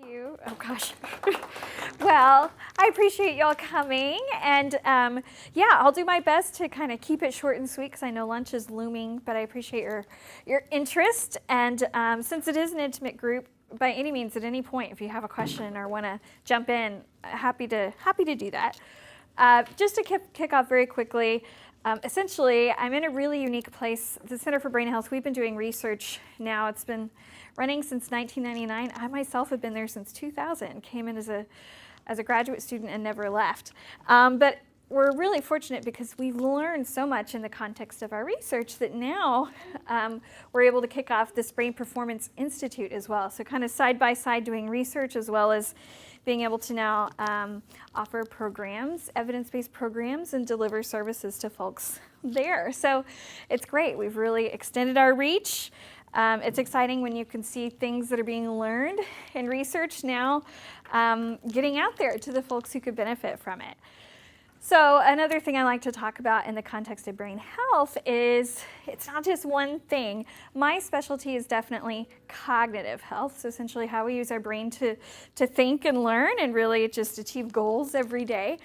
you. Oh gosh. Well, I appreciate y'all coming, and yeah, I'll do my best to kind of keep it short and sweet because I know lunch is looming. But I appreciate your interest, and since it is an intimate group, by any means, at any point, if you have a question or want to jump in, happy to do that. Just to kick off very quickly. Essentially, I'm in a really unique place. The Center for Brain Health, we've been doing research now. It's been running since 1999. I myself have been there since 2000. Came in as a graduate student and never left. But we're really fortunate because we've learned so much in the context of our research that now we're able to kick off this Brain Performance Institute as well. So kind of side by side doing research as well as being able to now offer programs, evidence-based programs, and deliver services to folks there. So it's great. We've really extended our reach. It's exciting when you can see things that are being learned in research now getting out there to the folks who could benefit from it. So another thing I like to talk about in the context of brain health is it's not just one thing. My specialty is definitely cognitive health, so essentially how we use our brain to think and learn and really just achieve goals every day.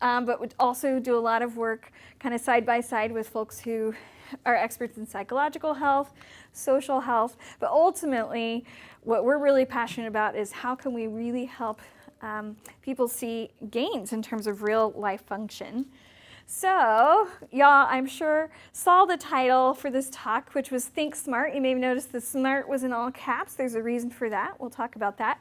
But we also do a lot of work kind of side by side with folks who are experts in psychological health, social health, but ultimately what we're really passionate about is how can we really help people see gains in terms of real life function. So, y'all, I'm sure saw the title for this talk, which was Think Smart. You may have noticed the SMART was in all caps. There's a reason for that. We'll talk about that.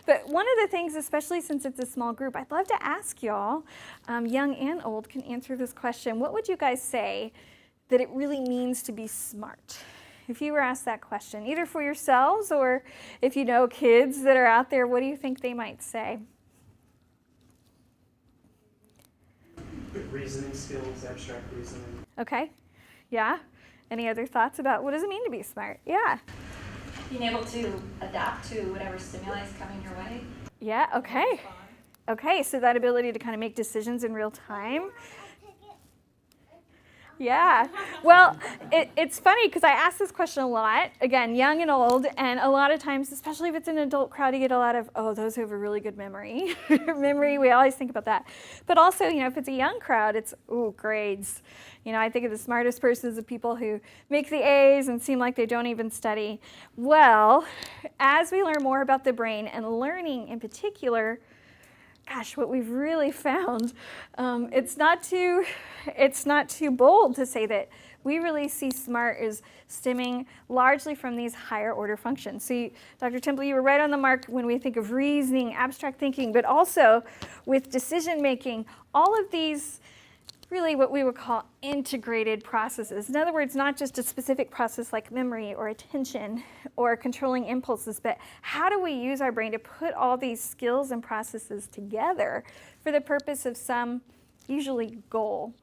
But one of the things, especially since it's a small group, I'd love to ask y'all, young and old, can answer this question. What would you guys say that it really means to be smart? If you were asked that question, either for yourselves or if you know kids that are out there, what do you think they might say? Reasoning skills, abstract reasoning. Okay, yeah. Any other thoughts about what does it mean to be smart? Yeah. Being able to adapt to whatever stimuli is coming your way. Yeah, okay. Okay, so that ability to kind of make decisions in real time. Yeah, well, it's funny because I ask this question a lot, again, young and old, and a lot of times, especially if it's an adult crowd, you get a lot of, oh, those who have a really good memory. Memory, we always think about that. But also, if it's a young crowd, it's, ooh, grades. I think of the smartest person as the people who make the A's and seem like they don't even study. Well, as we learn more about the brain and learning in particular, gosh, what we've really found, it's not too bold to say that we really see smart as stemming largely from these higher order functions. So Dr. Temple, you were right on the mark when we think of reasoning, abstract thinking, but also with decision making, all of these really what we would call integrated processes. In other words, not just a specific process like memory or attention or controlling impulses, but how do we use our brain to put all these skills and processes together for the purpose of some usually goal.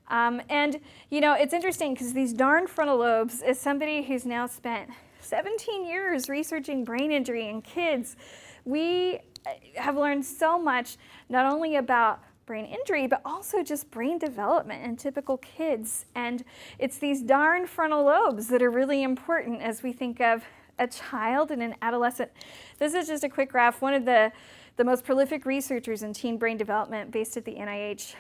And it's interesting because these darn frontal lobes, as somebody who's now spent 17 years researching brain injury in kids, we have learned so much not only about brain injury, but also just brain development in typical kids. And it's these darn frontal lobes that are really important as we think of a child and an adolescent. This is just a quick graph. One of the most prolific researchers in teen brain development based at the NIH,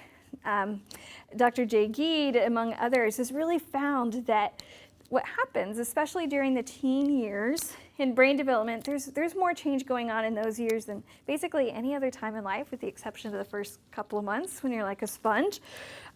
Dr. Jay Geed, among others, has really found that what happens, especially during the teen years in brain development, there's more change going on in those years than basically any other time in life, with the exception of the first couple of months when you're like a sponge.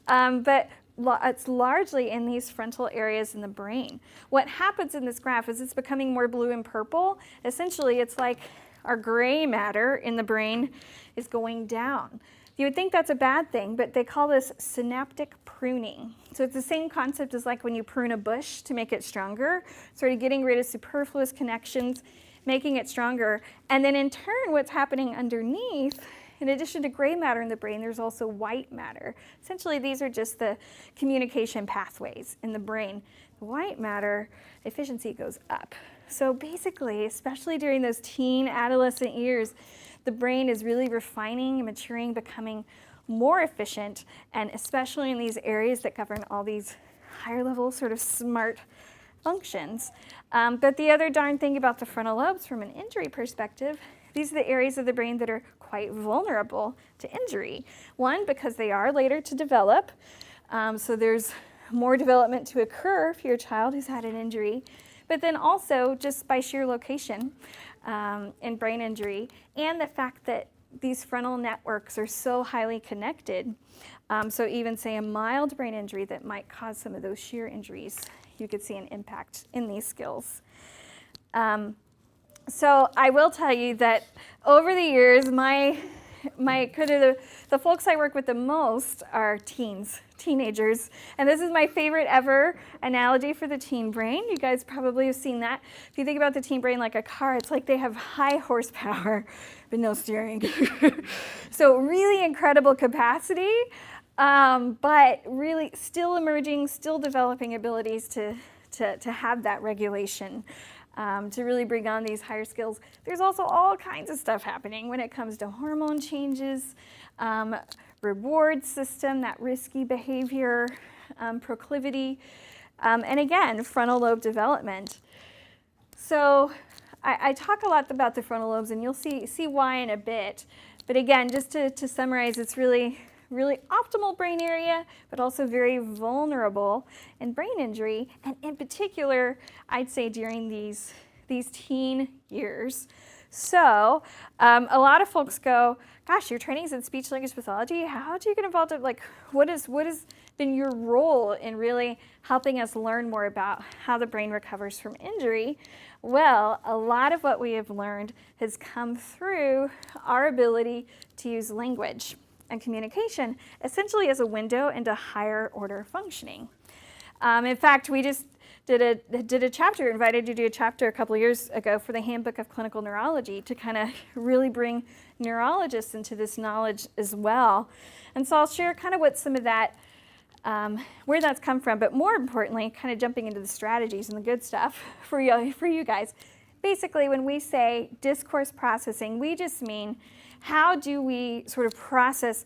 But it's largely in these frontal areas in the brain. What happens in this graph is it's becoming more blue and purple. Essentially, it's like our gray matter in the brain is going down. You would think that's a bad thing, but they call this synaptic pruning. So it's the same concept as like when you prune a bush to make it stronger, sort of getting rid of superfluous connections, making it stronger. And then in turn, what's happening underneath, in addition to gray matter in the brain, there's also white matter. Essentially, these are just the communication pathways in the brain. The white matter efficiency goes up. So basically, especially during those teen, adolescent years, the brain is really refining and maturing, becoming more efficient, and especially in these areas that govern all these higher level sort of smart functions. But the other darn thing about the frontal lobes from an injury perspective, these are the areas of the brain that are quite vulnerable to injury. One, because they are later to develop, so there's more development to occur for your child who's had an injury, but then also just by sheer location in brain injury, and the fact that these frontal networks are so highly connected. So even say a mild brain injury that might cause some of those shear injuries, you could see an impact in these skills. So I will tell you that over the years, my kind of the folks I work with the most are teenagers. And this is my favorite ever analogy for the teen brain. You guys probably have seen that. If you think about the teen brain like a car, it's like they have high horsepower, but no steering. So really incredible capacity, but really still emerging, still developing abilities to have that regulation. To really bring on these higher skills. There's also all kinds of stuff happening when it comes to hormone changes, reward system, that risky behavior, proclivity, and again, frontal lobe development. So I talk a lot about the frontal lobes, and you'll see why in a bit. But again, just to summarize, it's really optimal brain area, but also very vulnerable in brain injury, and in particular, I'd say during these teen years. So a lot of folks go, gosh, your training's in speech language pathology. How do you get involved in, like, what has been your role in really helping us learn more about how the brain recovers from injury? Well, a lot of what we have learned has come through our ability to use language and communication essentially as a window into higher order functioning. In fact, we just did a chapter, invited to do a chapter a couple of years ago for the Handbook of Clinical Neurology to kind of really bring neurologists into this knowledge as well. And so I'll share kind of what some of that, where that's come from, but more importantly, kind of jumping into the strategies and the good stuff for you guys. Basically, when we say discourse processing, we just mean how do we sort of process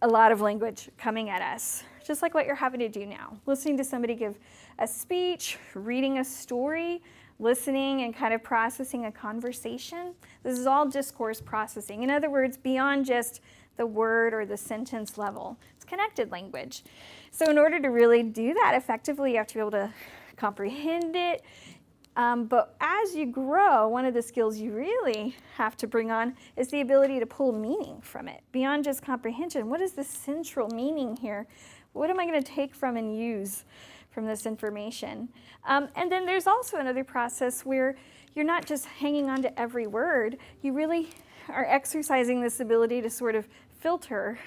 a lot of language coming at us, just like what you're having to do now. Listening to somebody give a speech, reading a story, listening and kind of processing a conversation. This is all discourse processing. In other words, beyond just the word or the sentence level. It's connected language. So in order to really do that effectively, you have to be able to comprehend it. But as you grow, one of the skills you really have to bring on is the ability to pull meaning from it. Beyond just comprehension, what is the central meaning here? What am I going to take from and use from this information? And then there's also another process where you're not just hanging on to every word. You really are exercising this ability to sort of filter,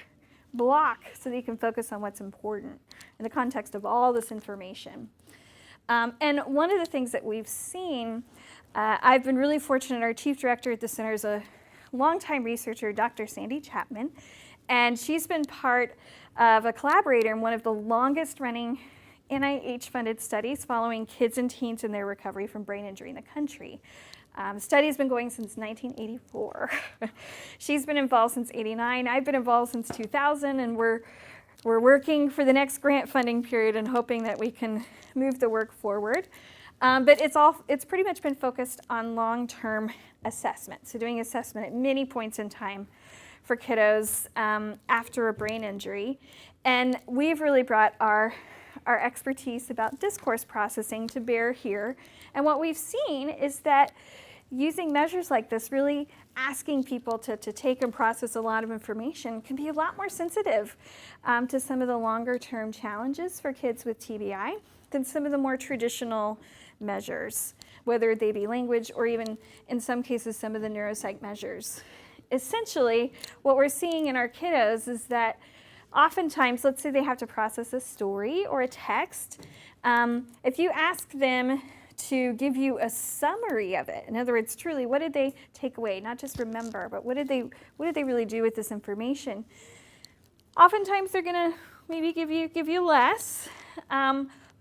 block, so that you can focus on what's important in the context of all this information. And one of the things that we've seen, I've been really fortunate, our chief director at the center is a longtime researcher, Dr. Sandy Chapman, and she's been part of a collaborator in one of the longest running NIH-funded studies following kids and teens in their recovery from brain injury in the country. The study has been going since 1984. She's been involved since '89. I've been involved since 2000, and we're working for the next grant funding period and hoping that we can move the work forward. But it's pretty much been focused on long-term assessment. So doing assessment at many points in time for kiddos after a brain injury. And we've really brought our expertise about discourse processing to bear here. And what we've seen is that using measures like this, really asking people to take and process a lot of information, can be a lot more sensitive to some of the longer term challenges for kids with TBI than some of the more traditional measures, whether they be language or even in some cases some of the neuropsych measures. Essentially, what we're seeing in our kiddos is that oftentimes, let's say they have to process a story or a text, if you ask them to give you a summary of it, in other words, truly, what did they take away? Not just remember, but what did they really do with this information? Oftentimes, they're going to maybe give you less.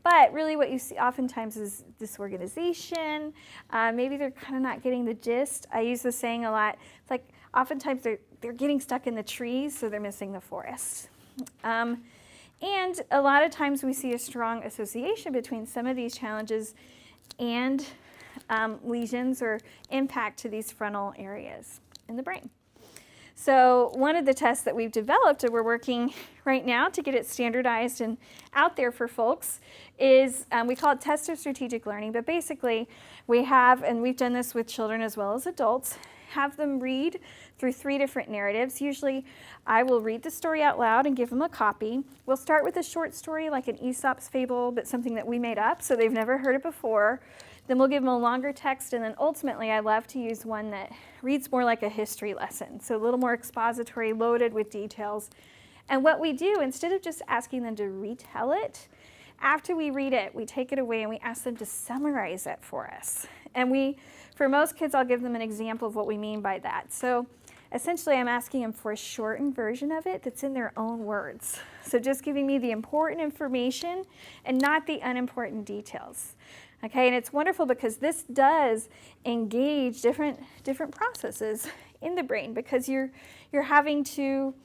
But really what you see oftentimes is disorganization. Maybe they're kind of not getting the gist. I use this saying a lot. It's like oftentimes they're getting stuck in the trees, so they're missing the forest. And a lot of times we see a strong association between some of these challenges and lesions or impact to these frontal areas. in the brain. So one of the tests that we've developed, and we're working right now to get it standardized and out there for folks, is we call it Test of Strategic Learning. But basically, we have, and we've done this with children as well as adults, have them read through 3 different narratives. Usually, I will read the story out loud and give them a copy. We'll start with a short story, like an Aesop's fable, but something that we made up, so they've never heard it before. Then we'll give them a longer text, and then ultimately I love to use one that reads more like a history lesson, so a little more expository, loaded with details. And what we do, instead of just asking them to retell it, after we read it, we take it away and we ask them to summarize it for us. And for most kids, I'll give them an example of what we mean by that. So essentially, I'm asking them for a shortened version of it that's in their own words. So just giving me the important information and not the unimportant details. Okay, and it's wonderful because this does engage different processes in the brain, because you're having to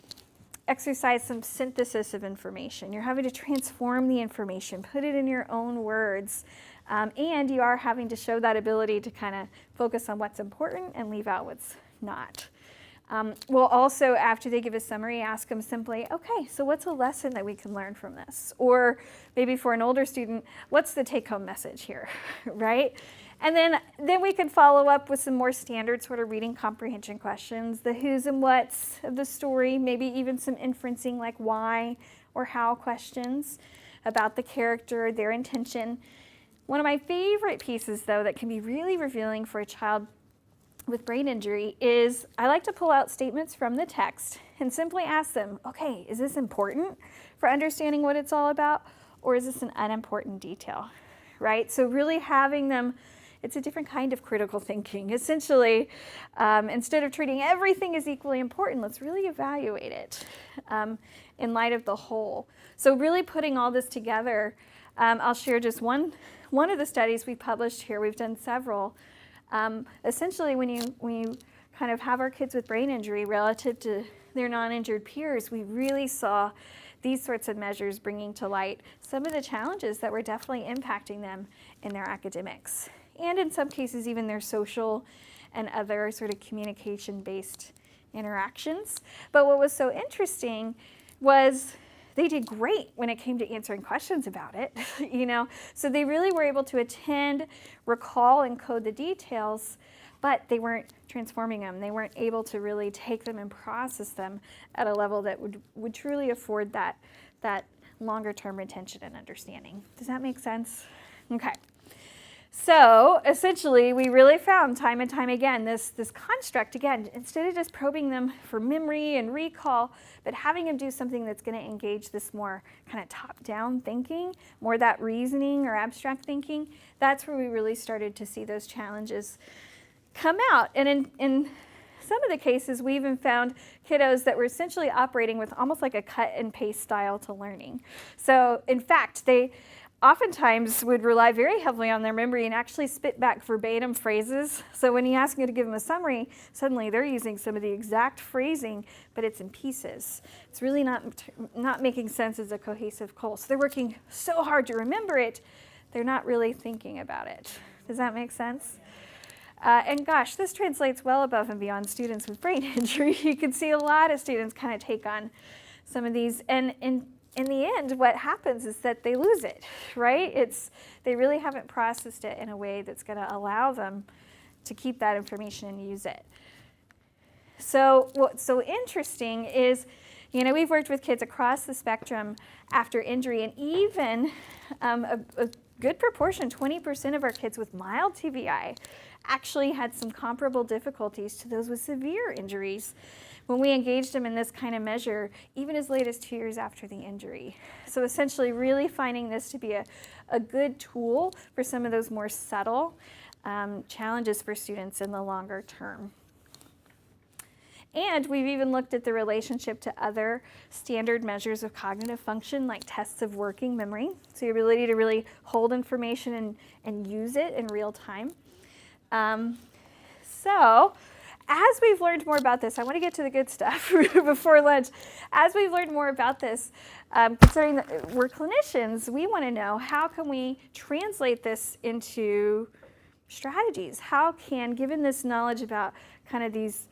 exercise some synthesis of information. You're having to transform the information, put it in your own words, and you are having to show that ability to kind of focus on what's important and leave out what's not. We'll also, after they give a summary, ask them simply, okay, so what's a lesson that we can learn from this? Or maybe for an older student, what's the take-home message here, right? And then we can follow up with some more standard sort of reading comprehension questions, the who's and what's of the story, maybe even some inferencing like why or how questions about the character, their intention. One of my favorite pieces, though, that can be really revealing for a child with brain injury is I like to pull out statements from the text and simply ask them, okay, is this important for understanding what it's all about, or is this an unimportant detail, right? So really having them, it's a different kind of critical thinking. Essentially, instead of treating everything as equally important, let's really evaluate it in light of the whole. So really putting all this together, I'll share just one of the studies we published here. We've done several. Essentially, when you kind of have our kids with brain injury relative to their non-injured peers, we really saw these sorts of measures bringing to light some of the challenges that were definitely impacting them in their academics, and in some cases even their social and other sort of communication-based interactions. But what was so interesting was they did great when it came to answering questions about it, So they really were able to attend, recall, and code the details, but they weren't transforming them. They weren't able to really take them and process them at a level that would truly afford that longer-term retention and understanding. Does that make sense? Okay. So essentially, we really found time and time again this construct, again, instead of just probing them for memory and recall, but having them do something that's going to engage this more kind of top-down thinking, more that reasoning or abstract thinking, that's where we really started to see those challenges come out. And in some of the cases, we even found kiddos that were essentially operating with almost like a cut and paste style to learning. So in fact, they oftentimes would rely very heavily on their memory and actually spit back verbatim phrases. So when you ask them to give them a summary, suddenly they're using some of the exact phrasing, but it's in pieces. It's really not making sense as a cohesive whole. So they're working so hard to remember it, they're not really thinking about it. Does that make sense? And gosh, this translates well above and beyond students with brain injury. You can see a lot of students kind of take on some of these, and in the end, what happens is that they lose it, right? They really haven't processed it in a way that's going to allow them to keep that information and use it. So what's so interesting is, we've worked with kids across the spectrum after injury, and even a good proportion, 20% of our kids with mild TBI actually had some comparable difficulties to those with severe injuries when we engaged them in this kind of measure, even as late as 2 years after the injury. So essentially really finding this to be a good tool for some of those more subtle challenges for students in the longer term. And we've even looked at the relationship to other standard measures of cognitive function, like tests of working memory, so your ability to really hold information and use it in real time. So as we've learned more about this, I want to get to the good stuff before lunch. As we've learned more about this, considering that we're clinicians, we want to know how can we translate this into strategies. How can, given this knowledge about kind of these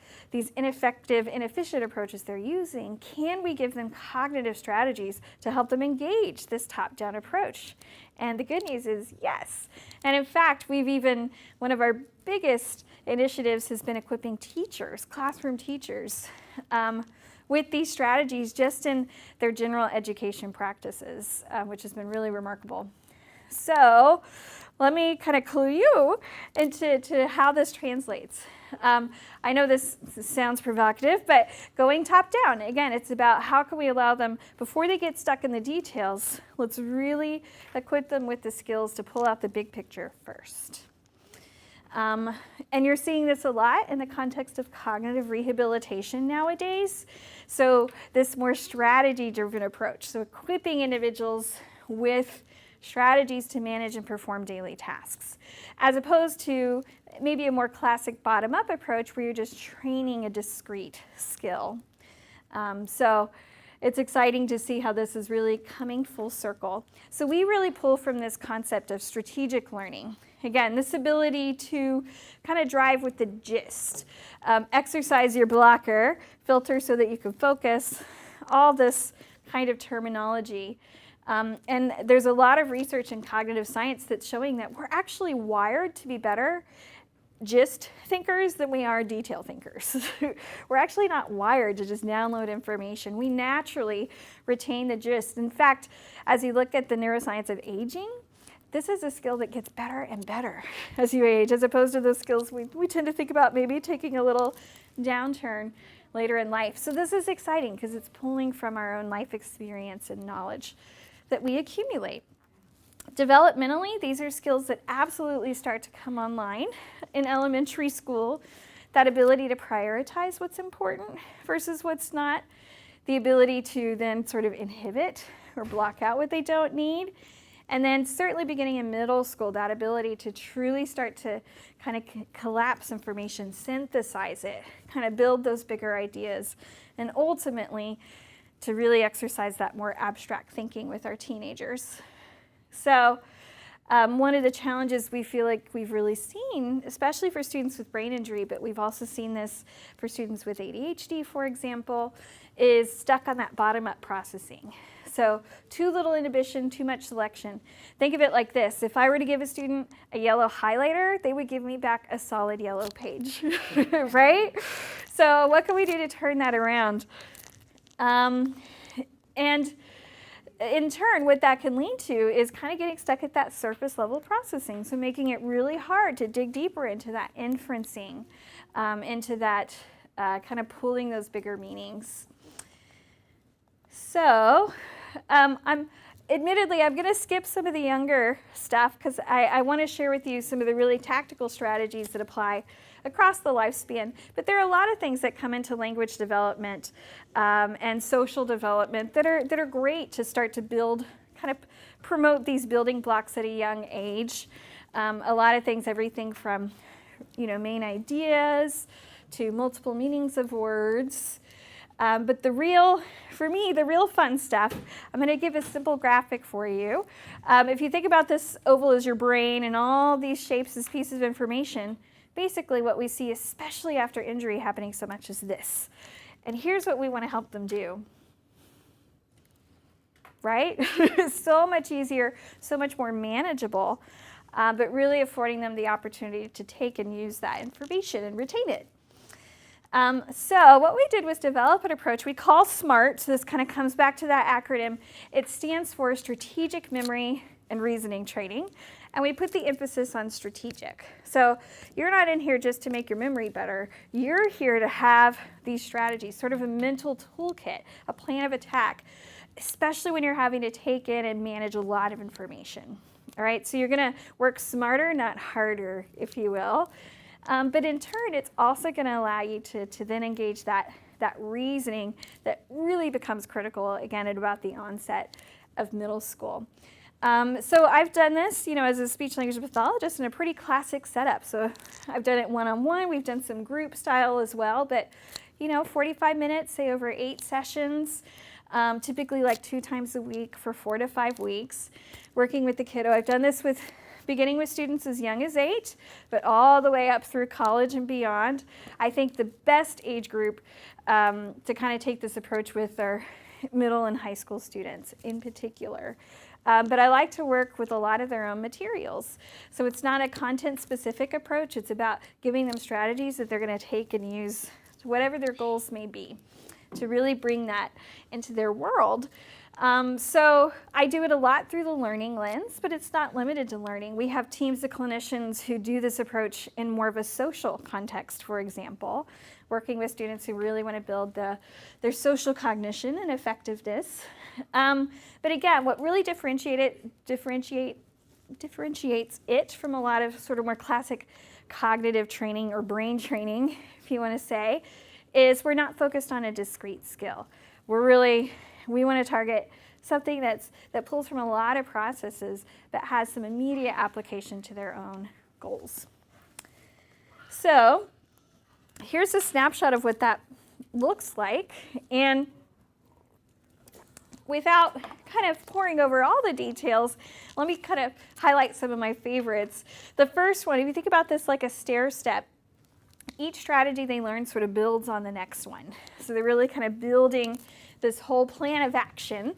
ineffective, inefficient approaches they're using, can we give them cognitive strategies to help them engage this top-down approach? And the good news is yes. And in fact, one of our biggest initiatives has been equipping teachers, classroom teachers, with these strategies just in their general education practices, which has been really remarkable. So let me kind of clue you into how this translates. I know this sounds provocative, but going top down, again, it's about how can we allow them, before they get stuck in the details, let's really equip them with the skills to pull out the big picture first. And you're seeing this a lot in the context of cognitive rehabilitation nowadays. So this more strategy-driven approach, so equipping individuals with strategies to manage and perform daily tasks, as opposed to maybe a more classic bottom-up approach where you're just training a discrete skill. So it's exciting to see how this is really coming full circle. So we really pull from this concept of strategic learning. Again, this ability to kind of drive with the gist, exercise your blocker, filter so that you can focus, all this kind of terminology. And there's a lot of research in cognitive science that's showing that we're actually wired to be better gist thinkers than we are detail thinkers. We're actually not wired to just download information. We naturally retain the gist. In fact, as you look at the neuroscience of aging, this is a skill that gets better and better as you age, as opposed to those skills we tend to think about maybe taking a little downturn later in life. So this is exciting because it's pulling from our own life experience and knowledge that we accumulate. Developmentally, these are skills that absolutely start to come online in elementary school. That ability to prioritize what's important versus what's not. The ability to then sort of inhibit or block out what they don't need. And then certainly beginning in middle school, that ability to truly start to kind of collapse information, synthesize it, kind of build those bigger ideas, and ultimately to really exercise that more abstract thinking with our teenagers. So one of the challenges we feel like we've really seen, especially for students with brain injury, but we've also seen this for students with ADHD, for example, is stuck on that bottom-up processing. So too little inhibition, too much selection. Think of it like this. If I were to give a student a yellow highlighter, they would give me back a solid yellow page, right? So what can we do to turn that around? And in turn, what that can lead to is kind of getting stuck at that surface level processing. So making it really hard to dig deeper into that inferencing, into that kind of pulling those bigger meanings. So admittedly, I'm going to skip some of the younger stuff because I want to share with you some of the really tactical strategies that apply across the lifespan. But there are a lot of things that come into language development and social development that are great to start to build, kind of promote these building blocks at a young age. A lot of things, everything from, main ideas to multiple meanings of words. But for me, the real fun stuff, I'm going to give a simple graphic for you. If you think about this oval as your brain and all these shapes as pieces of information, basically what we see, especially after injury happening so much, is this. And here's what we want to help them do. Right? So much easier, so much more manageable, but really affording them the opportunity to take and use that information and retain it. So what we did was develop an approach we call SMART. So this kind of comes back to that acronym. It stands for Strategic Memory and Reasoning Training. And we put the emphasis on strategic. So you're not in here just to make your memory better. You're here to have these strategies, sort of a mental toolkit, a plan of attack, especially when you're having to take in and manage a lot of information. All right, so you're going to work smarter, not harder, if you will. But in turn, it's also going to allow you to then engage that reasoning that really becomes critical, again, at about the onset of middle school. So I've done this, as a speech language pathologist in a pretty classic setup. So I've done it one-on-one. We've done some group style as well. But, 45 minutes, say over 8 sessions, typically like 2 times a week for 4 to 5 weeks, working with the kiddo. I've done this with beginning with students as young as 8, but all the way up through college and beyond. I think the best age group to kind of take this approach with are middle and high school students in particular. But I like to work with a lot of their own materials. So it's not a content-specific approach. It's about giving them strategies that they're going to take and use to whatever their goals may be to really bring that into their world. So I do it a lot through the learning lens, but it's not limited to learning. We have teams of clinicians who do this approach in more of a social context, for example, working with students who really want to build their social cognition and effectiveness. But again, what really differentiates it from a lot of sort of more classic cognitive training or brain training, if you want to say, is we're not focused on a discrete skill. We want to target something that pulls from a lot of processes but has some immediate application to their own goals. So here's a snapshot of what that looks like. And without kind of pouring over all the details, let me kind of highlight some of my favorites. The first one, if you think about this like a stair step, each strategy they learn sort of builds on the next one. So they're really kind of building this whole plan of action.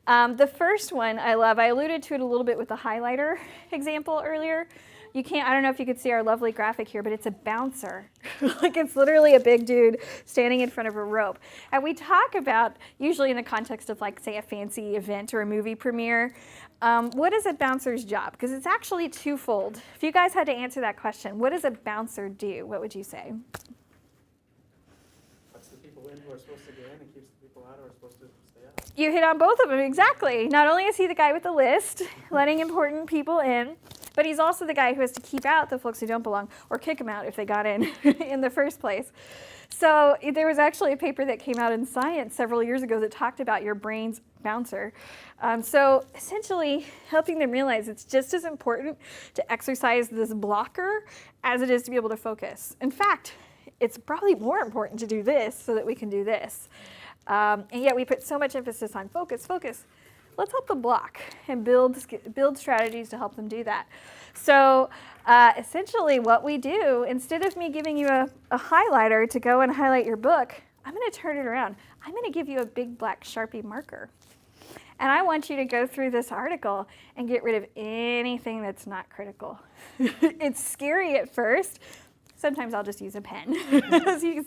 The first one I love, I alluded to it a little bit with the highlighter example earlier. I don't know if you could see our lovely graphic here, but it's a bouncer. Like it's literally a big dude standing in front of a rope. And we talk about, usually in the context of like, say, a fancy event or a movie premiere, what is a bouncer's job? Because it's actually twofold. If you guys had to answer that question, what does a bouncer do? What would you say? Lets the people in who are supposed to get in and keeps the people out who are supposed to stay out. You hit on both of them, exactly. Not only is he the guy with the list, letting important people in, but he's also the guy who has to keep out the folks who don't belong or kick them out if they got in in the first place. So there was actually a paper that came out in Science several years ago that talked about your brain's bouncer. So essentially helping them realize it's just as important to exercise this blocker as it is to be able to focus. In fact, it's probably more important to do this so that we can do this. And yet we put so much emphasis on focus. Let's help them block and build strategies to help them do that. So essentially what we do, instead of me giving you a highlighter to go and highlight your book, I'm going to turn it around. I'm going to give you a big black Sharpie marker. And I want you to go through this article and get rid of anything that's not critical. It's scary at first. Sometimes I'll just use a pen. So you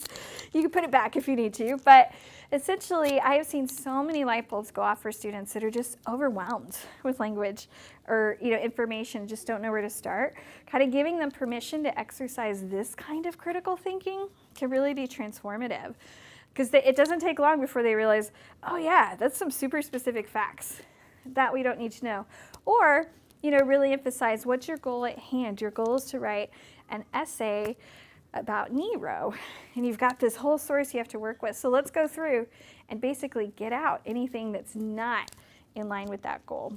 can put it back if you need to. But essentially, I have seen so many light bulbs go off for students that are just overwhelmed with language or information, just don't know where to start. Kind of giving them permission to exercise this kind of critical thinking can really be transformative. Because it doesn't take long before they realize, oh yeah, that's some super specific facts that we don't need to know. Or, really emphasize what's your goal at hand. Your goal is to write an essay about Nero, and you've got this whole source you have to work with. So let's go through and basically get out anything that's not in line with that goal.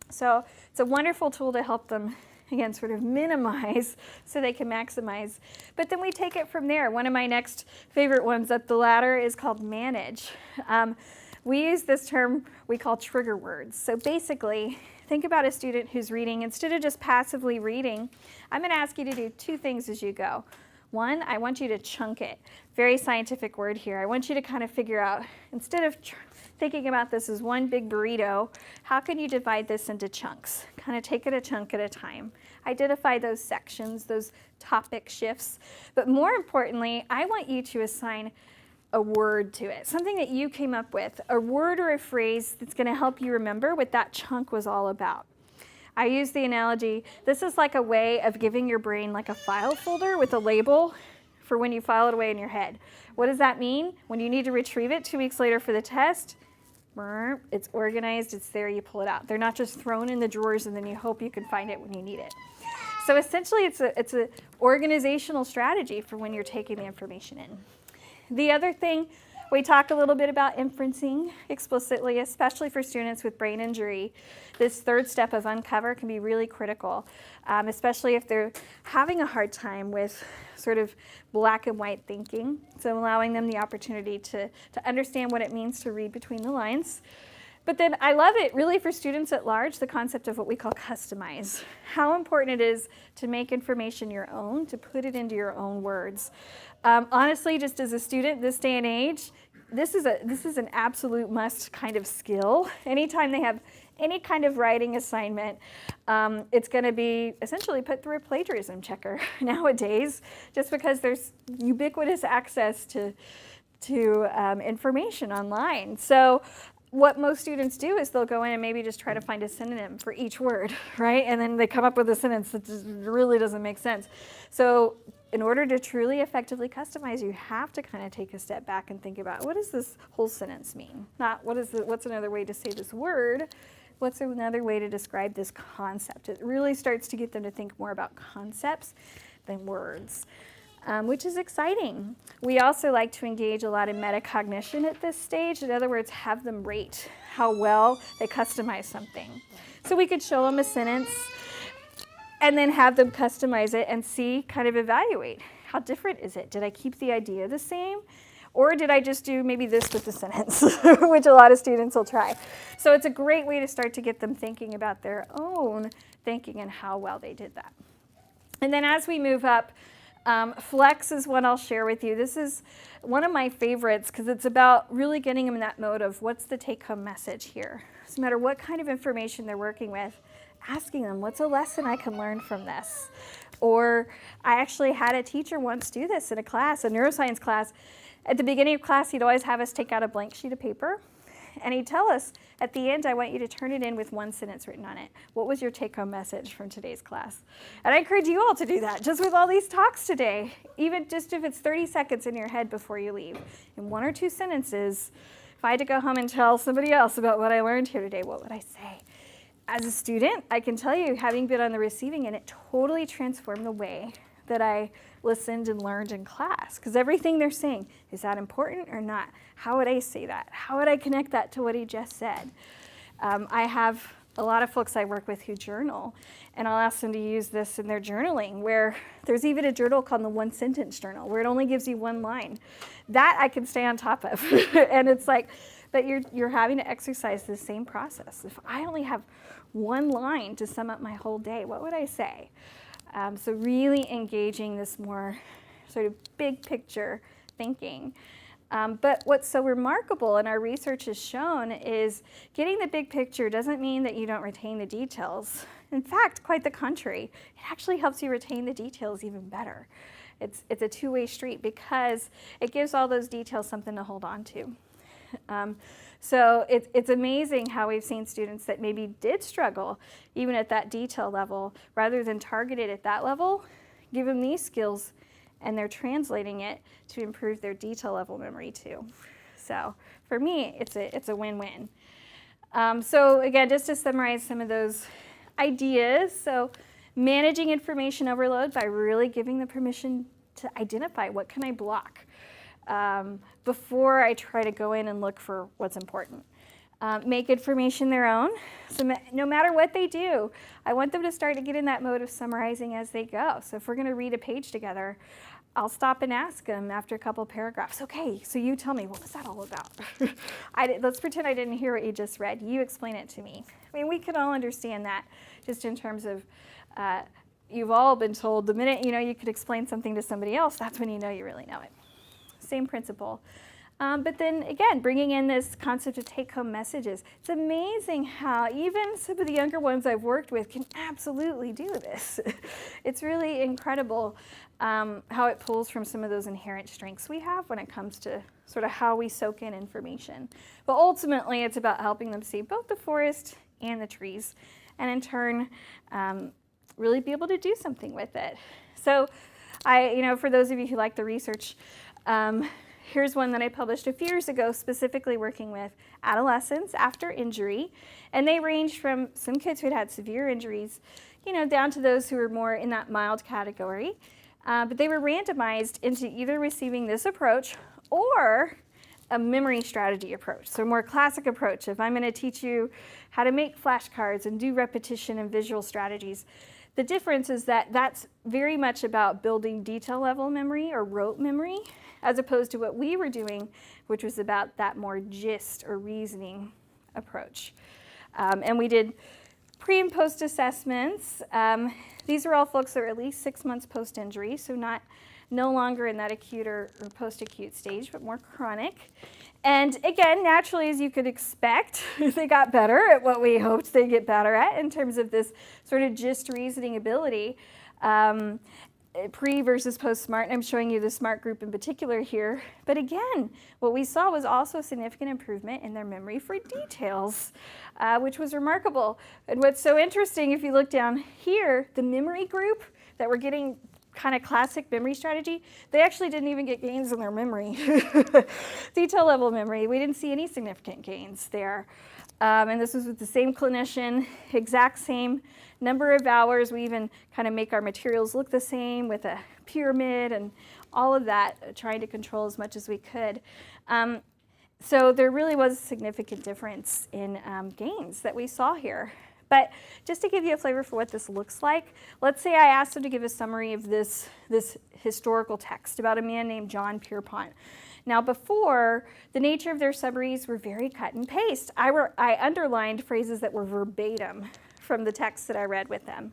So it's a wonderful tool to help them, again, sort of minimize so they can maximize. But then we take it from there. One of my next favorite ones up the ladder is called manage. We use this term we call trigger words. So basically, think about a student who's reading. Instead of just passively reading, I'm going to ask you to do two things as you go. One, I want you to chunk it. Very scientific word here. I want you to kind of figure out, instead of thinking about this as one big burrito, how can you divide this into chunks? Kind of take it a chunk at a time. Identify those sections, those topic shifts. But more importantly, I want you to assign a word to it, something that you came up with, a word or a phrase that's going to help you remember what that chunk was all about. I use the analogy, this is like a way of giving your brain like a file folder with a label for when you file it away in your head. What does that mean? When you need to retrieve it 2 weeks later for the test, it's organized, it's there, you pull it out. They're not just thrown in the drawers and then you hope you can find it when you need it. So essentially it's an organizational strategy for when you're taking the information in. The other thing, we talk a little bit about inferencing explicitly, especially for students with brain injury. This third step of uncover can be really critical, especially if they're having a hard time with sort of black and white thinking. So allowing them the opportunity to understand what it means to read between the lines. But then I love it really for students at large, the concept of what we call customize. How important it is to make information your own, to put it into your own words. Honestly, just as a student this day and age, this is an absolute must kind of skill. Anytime they have any kind of writing assignment, it's going to be essentially put through a plagiarism checker nowadays, just because there's ubiquitous access to information online. So what most students do is they'll go in and maybe just try to find a synonym for each word, right? And then they come up with a sentence that just really doesn't make sense. So in order to truly effectively customize, you have to kind of take a step back and think about, what does this whole sentence mean? Not what's another way to say this word? What's another way to describe this concept? It really starts to get them to think more about concepts than words. Which is exciting. We also like to engage a lot in metacognition at this stage. In other words, have them rate how well they customize something. So we could show them a sentence and then have them customize it and see, kind of evaluate. How different is it? Did I keep the idea the same? Or did I just do maybe this with the sentence, which a lot of students will try. So it's a great way to start to get them thinking about their own thinking and how well they did that. And then as we move up, flex is one I'll share with you. This is one of my favorites because it's about really getting them in that mode of what's the take-home message here. No matter what kind of information they're working with, asking them, what's a lesson I can learn from this? Or I actually had a teacher once do this in a class, a neuroscience class. At the beginning of class, he'd always have us take out a blank sheet of paper. And he'd tell us, at the end, I want you to turn it in with one sentence written on it. What was your take-home message from today's class? And I encourage you all to do that, just with all these talks today. Even just if it's 30 seconds in your head before you leave. In 1 or 2 sentences, if I had to go home and tell somebody else about what I learned here today, what would I say? As a student, I can tell you, having been on the receiving end, it totally transformed the way that I listened and learned in class. Because everything they're saying, is that important or not? How would I say that? How would I connect that to what he just said? I have a lot of folks I work with who journal, and I'll ask them to use this in their journaling, where there's even a journal called the one sentence journal, where it only gives you one line. That I can stay on top of. And it's like, but you're having to exercise the same process. If I only have one line to sum up my whole day, what would I say? So really engaging this more sort of big picture thinking. But what's so remarkable, and our research has shown, is getting the big picture doesn't mean that you don't retain the details. In fact, quite the contrary. It actually helps you retain the details even better. It's a two-way street because it gives all those details something to hold on to. So it's amazing how we've seen students that maybe did struggle even at that detail level, rather than target it at that level, give them these skills, and they're translating it to improve their detail level memory too. So for me, it's a win-win. So again, just to summarize some of those ideas, so managing information overload by really giving the permission to identify what can I block before I try to go in and look for what's important. Make information their own. So no matter what they do, I want them to start to get in that mode of summarizing as they go. So if we're going to read a page together, I'll stop and ask them after a couple paragraphs, okay, so you tell me, what was that all about? Let's pretend I didn't hear what you just read. You explain it to me. I mean, we can all understand that just in terms of you've all been told the minute you could explain something to somebody else, that's when you know you really know it. Same principle. But then again, bringing in this concept of take-home messages. It's amazing how even some of the younger ones I've worked with can absolutely do this. It's really incredible how it pulls from some of those inherent strengths we have when it comes to sort of how we soak in information. But ultimately, it's about helping them see both the forest and the trees, and in turn, really be able to do something with it. So for those of you who like the research, here's one that I published a few years ago, specifically working with adolescents after injury. And they ranged from some kids who had severe injuries, down to those who were more in that mild category. But they were randomized into either receiving this approach or a memory strategy approach. So a more classic approach. If I'm going to teach you how to make flashcards and do repetition and visual strategies, the difference is that that's very much about building detail level memory or rote memory, as opposed to what we were doing, which was about that more gist or reasoning approach. And we did pre and post assessments. These are all folks that are at least 6 months post-injury, so no longer in that acute or post-acute stage, but more chronic. And again, naturally, as you could expect, they got better at what we hoped they'd get better at in terms of this sort of gist reasoning ability. Pre versus post SMART, and I'm showing you the SMART group in particular here. But again, what we saw was also significant improvement in their memory for details, which was remarkable. And what's so interesting, if you look down here, the memory group that were getting kind of classic memory strategy, they actually didn't even get gains in their memory. Detail level memory, we didn't see any significant gains there. And this was with the same clinician, exact same number of hours. We even kind of make our materials look the same with a pyramid and all of that, trying to control as much as we could. So there really was a significant difference in gains that we saw here. But just to give you a flavor for what this looks like, let's say I asked them to give a summary of this historical text about a man named John Pierpont. Now before, the nature of their summaries were very cut and paste. I underlined phrases that were verbatim from the text that I read with them.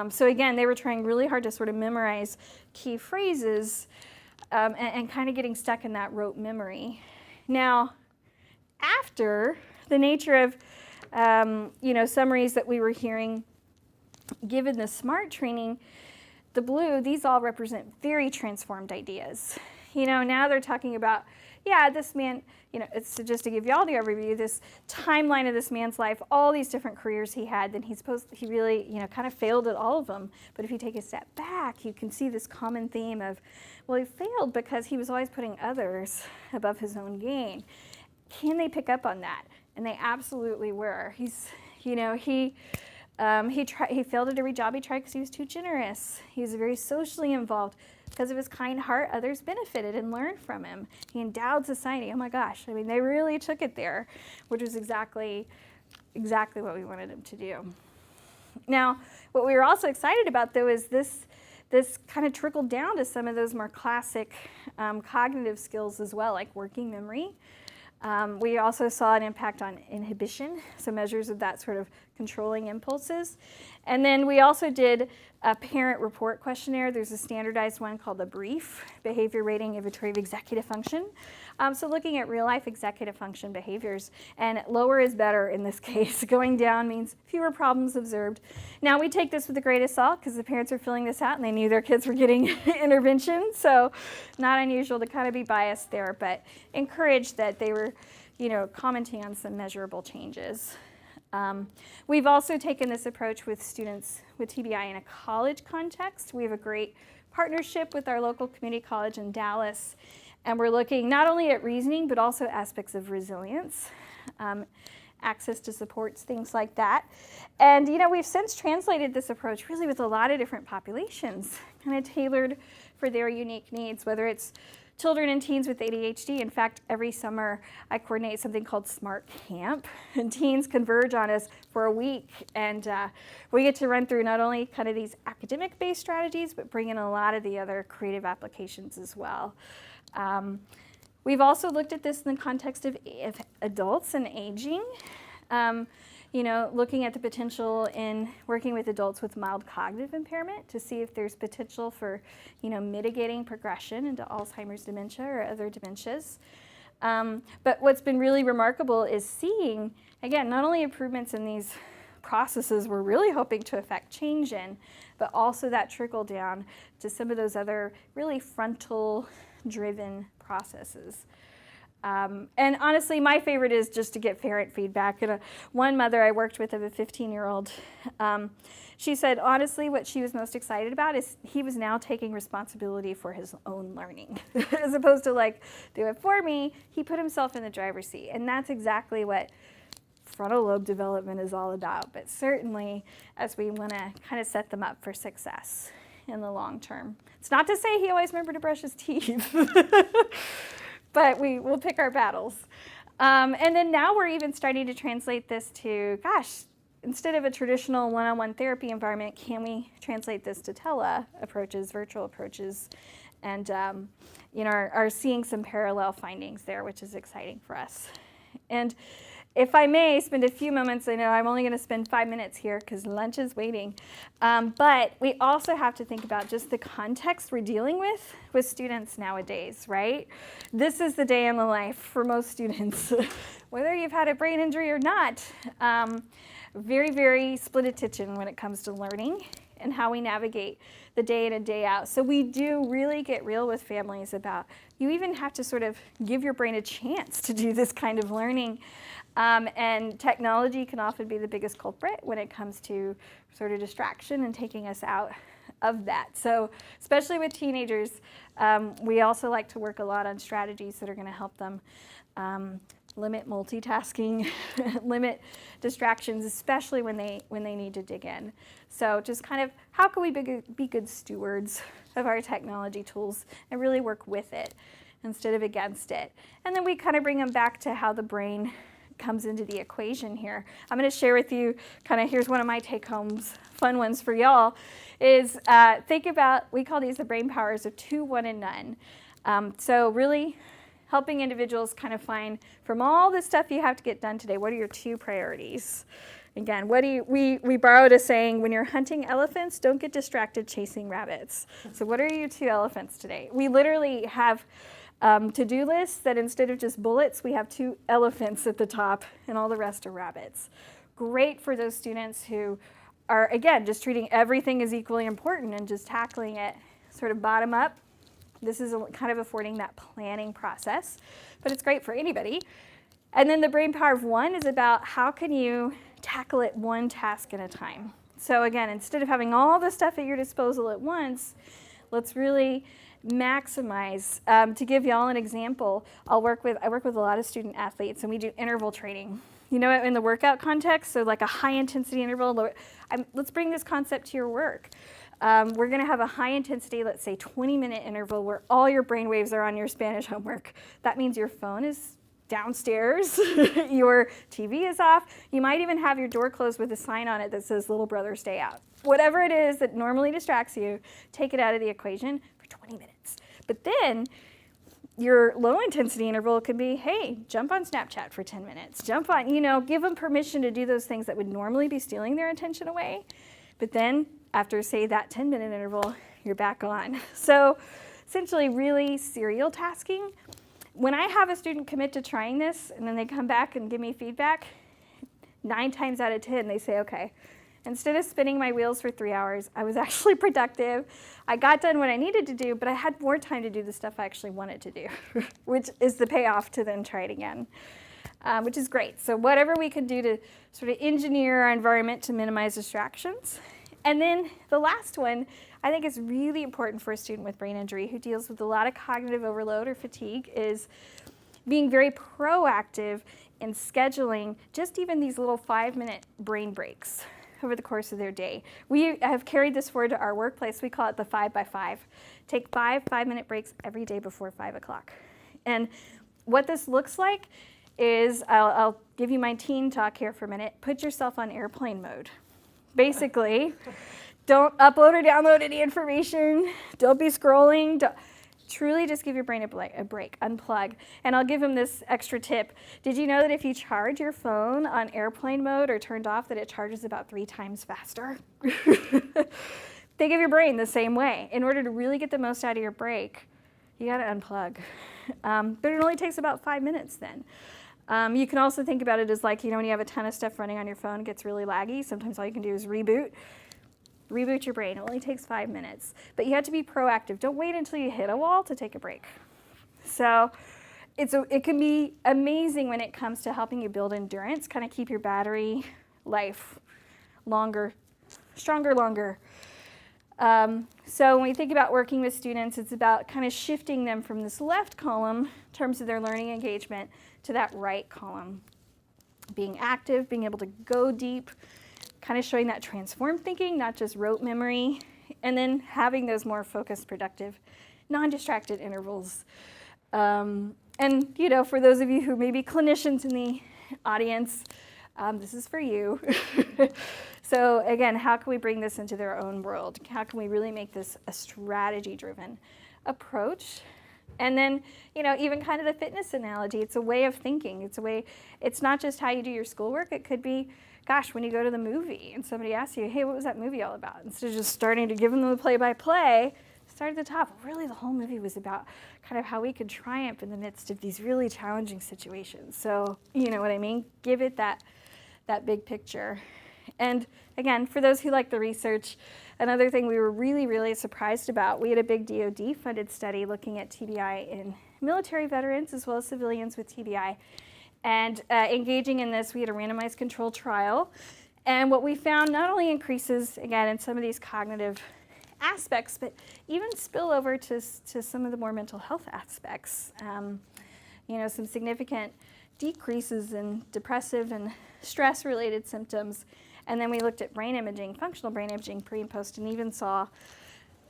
So again, they were trying really hard to sort of memorize key phrases and kind of getting stuck in that rote memory. Now, after the nature of summaries that we were hearing given the SMART training, the blue, these all represent very transformed ideas. Now they're talking about, this man, it's just to give you all the overview, this timeline of this man's life, all these different careers he had, then he really, kind of failed at all of them. But if you take a step back, you can see this common theme of, well, he failed because he was always putting others above his own gain. Can they pick up on that? And they absolutely were. He failed at every job he tried because he was too generous. He was very socially involved. Because of his kind heart, others benefited and learned from him. He endowed society. Oh my gosh, they really took it there, which was exactly what we wanted him to do. Now, what we were also excited about, though, is this kind of trickled down to some of those more classic cognitive skills as well, like working memory. We also saw an impact on inhibition, so measures of that sort of controlling impulses. And then we also did a parent report questionnaire. There's a standardized one called the BRIEF, Behavior Rating Inventory of Executive Function. So looking at real life executive function behaviors, and lower is better in this case. Going down means fewer problems observed. Now we take this with a grain of salt because the parents are filling this out and they knew their kids were getting intervention, so not unusual to kind of be biased there, but encouraged that they were commenting on some measurable changes. We've also taken this approach with students with TBI in a college context. We have a great partnership with our local community college in Dallas, and we're looking not only at reasoning, but also aspects of resilience, access to supports, things like that. And we've since translated this approach really with a lot of different populations, kind of tailored for their unique needs, whether it's children and teens with ADHD. In fact, every summer I coordinate something called Smart Camp, and teens converge on us for a week, and we get to run through not only kind of these academic-based strategies, but bring in a lot of the other creative applications as well. We've also looked at this in the context of adults and aging. Looking at the potential in working with adults with mild cognitive impairment to see if there's potential for, mitigating progression into Alzheimer's dementia or other dementias. But what's been really remarkable is seeing, again, not only improvements in these processes we're really hoping to affect change in, but also that trickle down to some of those other really frontal-driven processes. And honestly, my favorite is just to get parent feedback. And one mother I worked with of a 15-year-old, she said, honestly, what she was most excited about is he was now taking responsibility for his own learning. As opposed to do it for me, he put himself in the driver's seat. And that's exactly what frontal lobe development is all about. But certainly, as we want to kind of set them up for success in the long term. It's not to say he always remembered to brush his teeth. But we'll pick our battles. And then now we're even starting to translate this to, instead of a traditional one-on-one therapy environment, can we translate this to tele approaches, virtual approaches, and are seeing some parallel findings there, which is exciting for us. And if I may spend a few moments, I know I'm only going to spend 5 minutes here because lunch is waiting, but we also have to think about just the context we're dealing with students nowadays, right? This is the day in the life for most students, whether you've had a brain injury or not. Very, very split attention when it comes to learning and how we navigate the day in and day out. So we do really get real with families about, you even have to sort of give your brain a chance to do this kind of learning. And technology can often be the biggest culprit when it comes to sort of distraction and taking us out of that. So especially with teenagers, we also like to work a lot on strategies that are going to help them limit multitasking, limit distractions, especially when they need to dig in. So just kind of how can we be good stewards of our technology tools and really work with it instead of against it. And then we kind of bring them back to how the brain comes into the equation here. I'm going to share with you kind of, here's one of my take-homes, fun ones for y'all, is think about, we call these the brain powers of 2, 1, and none. So really helping individuals kind of find, from all the stuff you have to get done today, what are your 2 priorities? Again, we borrowed a saying, when you're hunting elephants, don't get distracted chasing rabbits. So what are your 2 elephants today? We literally have to-do lists that instead of just bullets, we have 2 elephants at the top and all the rest are rabbits. Great for those students who are, again, just treating everything as equally important and just tackling it sort of bottom up. This is kind of affording that planning process, but it's great for anybody. And then the brain power of 1 is about how can you tackle it one task at a time. So again, instead of having all the stuff at your disposal at once, let's really maximize. To give y'all an example, I work with a lot of student athletes, and we do interval training. You know, in the workout context, so like a high intensity interval. Let's bring this concept to your work. We're going to have a high intensity, let's say 20-minute interval where all your brain waves are on your Spanish homework. That means your phone is downstairs, your TV is off. You might even have your door closed with a sign on it that says, "Little brother, stay out." Whatever it is that normally distracts you, take it out of the equation for 20 minutes. But then your low intensity interval could be, hey, jump on Snapchat for 10 minutes. Jump on, give them permission to do those things that would normally be stealing their attention away. But then after, say, that 10-minute interval, you're back on. So essentially really serial tasking. When I have a student commit to trying this and then they come back and give me feedback, 9 times out of 10 they say, okay, instead of spinning my wheels for 3 hours, I was actually productive. I got done what I needed to do, but I had more time to do the stuff I actually wanted to do, which is the payoff to then try it again, which is great. So whatever we can do to sort of engineer our environment to minimize distractions. And then the last one, I think is really important for a student with brain injury who deals with a lot of cognitive overload or fatigue, is being very proactive in scheduling just even these little 5-minute brain breaks over the course of their day. We have carried this forward to our workplace. We call it the 5x5. Take 5 5-minute breaks every day before 5 o'clock. And what this looks like is, I'll give you my teen talk here for a minute. Put yourself on airplane mode. Basically, don't upload or download any information. Don't be scrolling. Truly just give your brain a break, unplug. And I'll give them this extra tip. Did you know that if you charge your phone on airplane mode or turned off, that it charges about 3 times faster? Think of your brain the same way. In order to really get the most out of your break, you got to unplug. But it only takes about 5 minutes then. You can also think about it as like, when you have a ton of stuff running on your phone, it gets really laggy. Sometimes all you can do is reboot. Reboot your brain. It only takes 5 minutes. But you have to be proactive. Don't wait until you hit a wall to take a break. So it can be amazing when it comes to helping you build endurance, kind of keep your battery life longer, stronger, longer. So when we think about working with students, it's about kind of shifting them from this left column in terms of their learning engagement to that right column. Being active, being able to go deep, kind of showing that transformed thinking, not just rote memory, and then having those more focused, productive, non-distracted intervals. And for those of you who may be clinicians in the audience, this is for you. So again, how can we bring this into their own world? How can we really make this a strategy-driven approach And then, even kind of the fitness analogy, it's a way of thinking. It's not just how you do your schoolwork. It could be, gosh, when you go to the movie and somebody asks you, hey, what was that movie all about? Instead of just starting to give them the play-by-play, start at the top. Really, the whole movie was about kind of how we could triumph in the midst of these really challenging situations. So, you know what I mean? Give it that big picture. And again, for those who like the research, another thing we were really, really surprised about, we had a big DoD-funded study looking at TBI in military veterans as well as civilians with TBI. And engaging in this, we had a randomized control trial. And what we found not only increases, again, in some of these cognitive aspects, but even spill over to some of the more mental health aspects. Some significant decreases in depressive and stress-related symptoms. And then we looked at brain imaging, functional brain imaging, pre and post, and even saw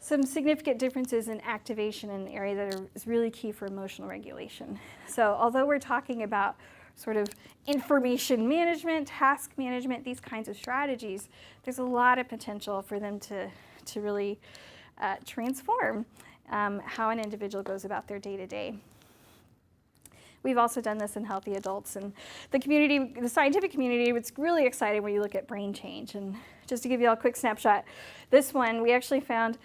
some significant differences in activation in an area that is really key for emotional regulation. So although we're talking about sort of information management, task management, these kinds of strategies, there's a lot of potential for them to really transform how an individual goes about their day-to-day. We've also done this in healthy adults, and the scientific community, was really excited when you look at brain change. And just to give you all a quick snapshot, this one, we actually found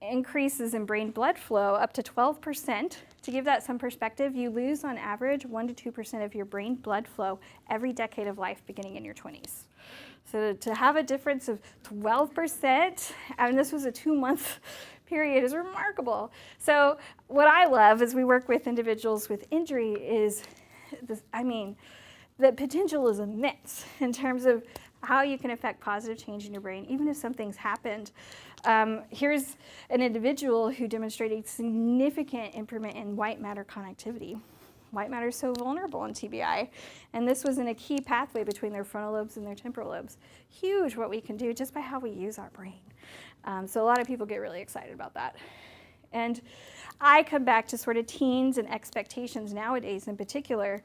increases in brain blood flow up to 12%. To give that some perspective, you lose on average 1% to 2% of your brain blood flow every decade of life beginning in your 20s. So to have a difference of 12%, and this was a 2-month period, is remarkable. So what I love as we work with individuals with injury is, the potential is immense in terms of how you can affect positive change in your brain, even if something's happened. Here's an individual who demonstrated significant improvement in white matter connectivity. White matter is so vulnerable in TBI, and this was in a key pathway between their frontal lobes and their temporal lobes. Huge what we can do just by how we use our brain. So a lot of people get really excited about that. And I come back to sort of teens and expectations nowadays in particular,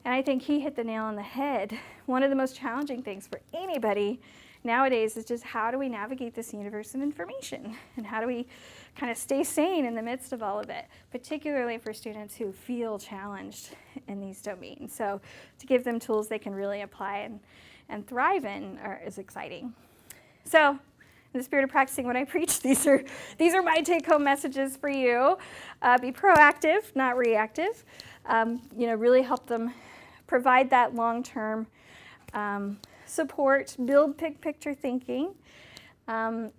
and I think he hit the nail on the head. One of the most challenging things for anybody nowadays is just how do we navigate this universe of information, and how do we kind of stay sane in the midst of all of it, particularly for students who feel challenged in these domains. So to give them tools they can really apply and thrive in is exciting. So in the spirit of practicing what I preach, these are my take-home messages for you. Be proactive, not reactive. Really help them provide that long-term support, build big picture thinking,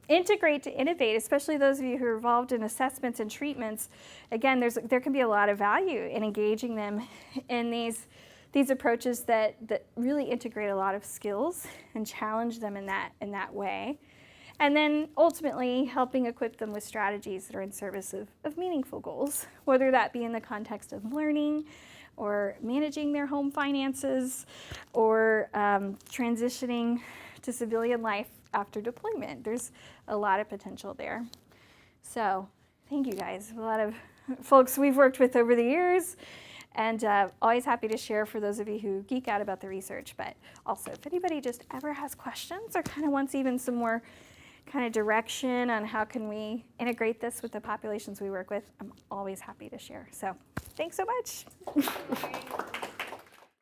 integrate to innovate, especially those of you who are involved in assessments and treatments. Again, there can be a lot of value in engaging them in these approaches that really integrate a lot of skills and challenge them in that way. And then ultimately helping equip them with strategies that are in service of meaningful goals, whether that be in the context of learning or managing their home finances or transitioning to civilian life after deployment. There's a lot of potential there. So thank you guys. A lot of folks we've worked with over the years, and always happy to share for those of you who geek out about the research. But also, if anybody just ever has questions or kind of wants even some more kind of direction on how can we integrate this with the populations we work with, I'm always happy to share. So thanks so much.